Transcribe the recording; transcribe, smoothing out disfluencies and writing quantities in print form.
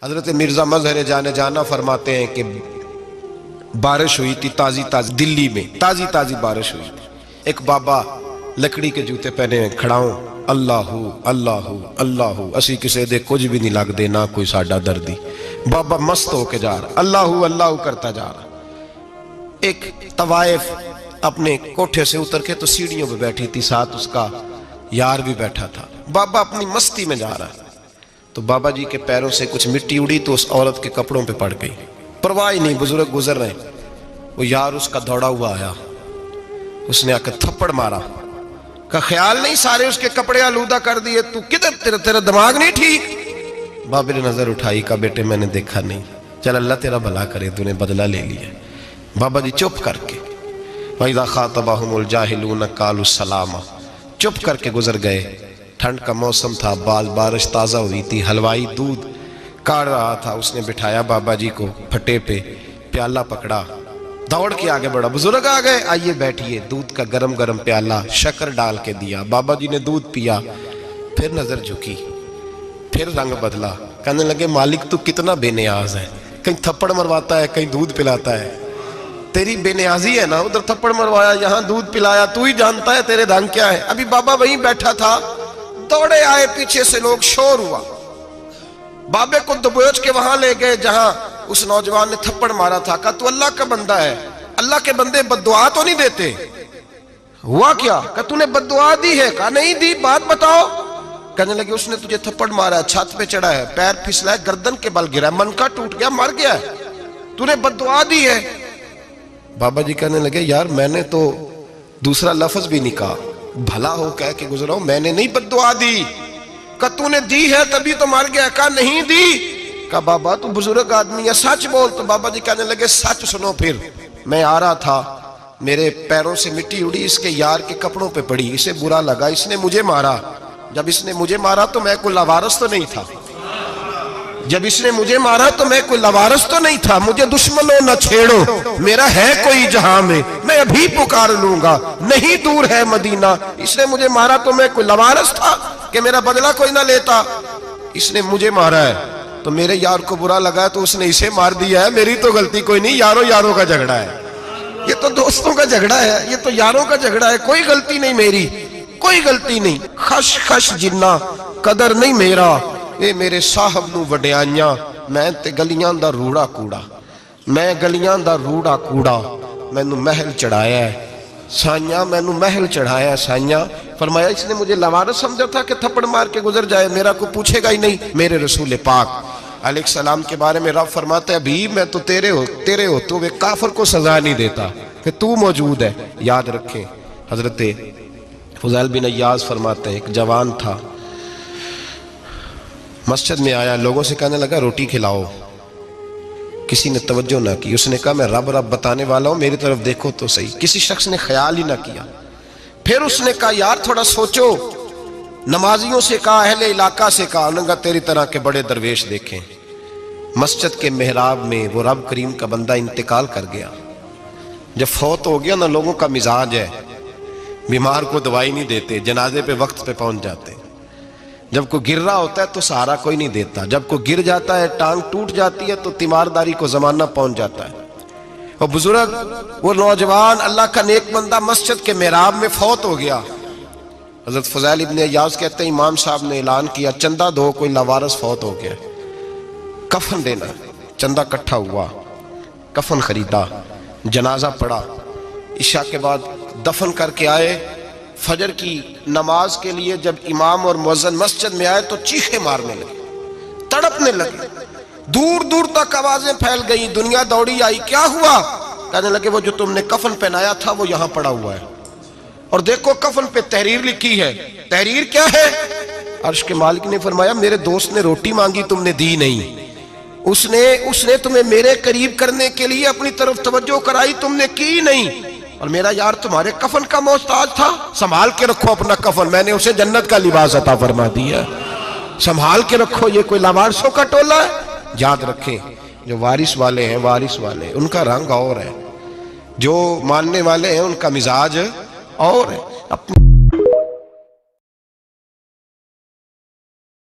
حضرت مرزا مظہر جانے جانا فرماتے ہیں کہ بارش ہوئی تھی تازی تازی، دلی میں تازی تازی بارش ہوئی تھی۔ ایک بابا لکڑی کے جوتے پہنے کھڑا ہوں، اللہ اللہ اللہ اسی کسے دے کچھ بھی نہیں لگ دے نہ کوئی ساڈا دردی۔ بابا مست ہو کے جا رہا، اللہ اللہ کرتا جا رہا۔ ایک طوائف اپنے کوٹھے سے اتر کے تو سیڑھیوں پہ بیٹھی تھی، ساتھ اس کا یار بھی بیٹھا تھا۔ بابا اپنی مستی میں جا رہا، تو بابا جی کے پیروں سے کچھ مٹی اڑی تو اس عورت کے کپڑوں پہ پڑ گئی، پرواہ نہیں، بزرگ گزر رہے ہیں۔ وہ یار اس کا دوڑا ہوا آیا، اس نے آ کے تھپڑ مارا، کا خیال نہیں سارے اس کے کپڑے آلودہ کر دیے، تو کدھر تیرا دماغ نہیں ٹھیک؟ بابے نے نظر اٹھائی، کہا بیٹے میں نے دیکھا نہیں، چل اللہ تیرا بھلا کرے، تو نے بدلہ لے لیا۔ بابا جی چپ کر کے وَإِذَا خَاطَبَهُمُ الْجَاهِلُونَ قَالُوا السَّلَامَ، چپ کر کے گزر گئے۔ ٹھنڈ کا موسم تھا، بارش تازہ ہوئی تھی، حلوائی دودھ کاڑ رہا تھا، اس نے بٹھایا بابا جی کو پھٹے پہ، پیالہ پکڑا، دوڑ کے آگے بڑھا، بزرگ آ گئے، آئیے بیٹھیے، دودھ کا گرم گرم پیالہ شکر ڈال کے دیا۔ بابا جی نے دودھ پیا، پھر نظر جھکی، پھر رنگ بدلا، کہنے لگے مالک تو کتنا بے نیاز ہے، کہیں تھپڑ مرواتا ہے، کہیں دودھ پلاتا ہے، تیری بے نیازی ہے نا، ادھر تھپڑ مروایا یہاں دودھ پلایا، تو ہی جانتا ہے تیرے رنگ کیا ہے۔ ابھی بابا وہیں بیٹھا تھا، دوڑے آئے، پیچھے سے لوگ، شور ہوا، بابے کو دبوچ کے وہاں لے گئے جہاں اس نوجوان نے تھپڑ مارا تھا، کہا تو اللہ کا بندہ ہے، اللہ کے بندے بد دعا تو نہیں دیتے؟ ہوا کیا؟ کہا تو نے بد دعا دی ہے؟ کہا نہیں دی، بات بتاؤ۔ کہنے لگے اس نے تجھے تھپڑ مارا ہے، چھت پہ چڑھا ہے، پیر پھسلا ہے، گردن کے بل گرا ہے، من کا ٹوٹ گیا، مر گیا ہے، تو نے بد دعا دی ہے۔ بابا جی کہنے لگے یار میں نے تو دوسرا لفظ بھی نہیں کہا، بھلا ہو کہہ کے گزرا ہوں، میں نے نہیں بد دعا دی۔ کہا تو نے دی ہے تبھی تو مر گیا۔ کہا نہیں دی۔ کہا بابا تو بزرگ آدمی ہے، سچ بول۔ تو بابا جی کہنے لگے سچ سنو، پھر میں آ رہا تھا، میرے پیروں سے مٹی اڑی، اس کے یار کے کپڑوں پہ پڑی، اسے برا لگا، اس نے مجھے مارا۔ جب اس نے مجھے مارا تو میں کوئی لاوارث تو نہیں تھا، جب اس نے مجھے مارا تو میں کوئی لاوارث تو نہیں تھا، مجھے دشمنوں نہ چھیڑو، میرا ہے کوئی جہاں میں ابھی پکار لوں گا، نہیں دور ہے مدینہ۔ اس نے مجھے مارا تو میں کوئی لاوارث تھا کہ میرا بدلہ کوئی نہ لیتا؟ اس نے مجھے مارا ہے تو میرے یار کو برا لگا ہے تو اس نے اسے مار دیا ہے، میری تو غلطی کوئی نہیں، یاروں کا جھگڑا ہے، یہ تو دوستوں کا جھگڑا ہے، یہ تو یاروں کا جھگڑا ہے، کوئی غلطی نہیں میری، کوئی غلطی نہیں۔ خش خش جنہ قدر نہیں میرا، اے میرے صاحب نو وڈیاں، میں تے گلیاں دا روڑا کوڑا، میں گلیاں دا روڑا کوڑا، میں نو محل چڑھایا ہے سائیاں، میں نو محل چڑھایا ہے سائیاں۔ فرمایا اس نے مجھے لوارث سمجھا تھا کہ تھپڑ مار کے گزر جائے، میرا کو پوچھے گا ہی نہیں۔ میرے رسول پاک علیہ السلام کے بارے میں رب فرماتا ہے ابھی میں تو تیرے ہو تو وہ کافر کو سزا نہیں دیتا کہ تو موجود ہے۔ یاد رکھیں حضرت فضیل بن عیاض فرماتے ہیں ایک جوان تھا، مسجد میں آیا، لوگوں سے کہنے لگا روٹی کھلاؤ، کسی نے توجہ نہ کی، اس نے کہا میں رب بتانے والا ہوں، میری طرف دیکھو تو صحیح، کسی شخص نے خیال ہی نہ کیا۔ پھر اس نے کہا یار تھوڑا سوچو، نمازیوں سے کہا، اہل علاقہ سے کہا، انہوں تیری طرح کے بڑے درویش دیکھیں۔ مسجد کے محراب میں وہ رب کریم کا بندہ انتقال کر گیا۔ جب فوت ہو گیا نا، لوگوں کا مزاج ہے بیمار کو دوائی نہیں دیتے، جنازے پہ وقت پہ پہنچ جاتے، جب کوئی گر رہا ہوتا ہے تو سہارا کوئی نہیں دیتا، جب کوئی گر جاتا ہے ٹانگ ٹوٹ جاتی ہے تو تیمارداری کو زمانہ پہنچ جاتا ہے۔ وہ بزرگ، وہ نوجوان اللہ کا نیک بندہ مسجد کے محراب میں فوت ہو گیا۔ حضرت فضیل ابن عیاض کہتے ہیں امام صاحب نے اعلان کیا چندہ دو، کوئی لاوارث فوت ہو گیا، کفن دینا۔ چندہ کٹھا ہوا، کفن خریدا، جنازہ پڑا، عشاء کے بعد دفن کر کے آئے۔ فجر کی نماز کے لیے جب امام اور مؤذن مسجد میں آئے تو چیخیں مارنے لگے، تڑپنے لگے، دور دور تک آوازیں پھیل گئی، دنیا دوڑی آئی، کیا ہوا؟ کہنے لگے وہ جو تم نے کفن پہنایا تھا وہ یہاں پڑا ہوا ہے، اور دیکھو کفن پہ تحریر لکھی ہے۔ تحریر کیا ہے؟ عرش کے مالک نے فرمایا میرے دوست نے روٹی مانگی تم نے دی نہیں، اس نے تمہیں میرے قریب کرنے کے لیے اپنی طرف توجہ کرائی، تم نے کی نہیں، اور میرا یار تمہارے کفن کا محتاج تھا، سنبھال کے رکھو اپنا کفن، میں نے اسے جنت کا لباس عطا فرما دیا، سنبھال کے رکھو، یہ کوئی لاوارثوں کا ٹولہ ہے؟ یاد رکھیں جو وارث والے ہیں، وارث والے ان کا رنگ اور ہے، جو ماننے والے ہیں ان کا مزاج اور ہے۔ اپنی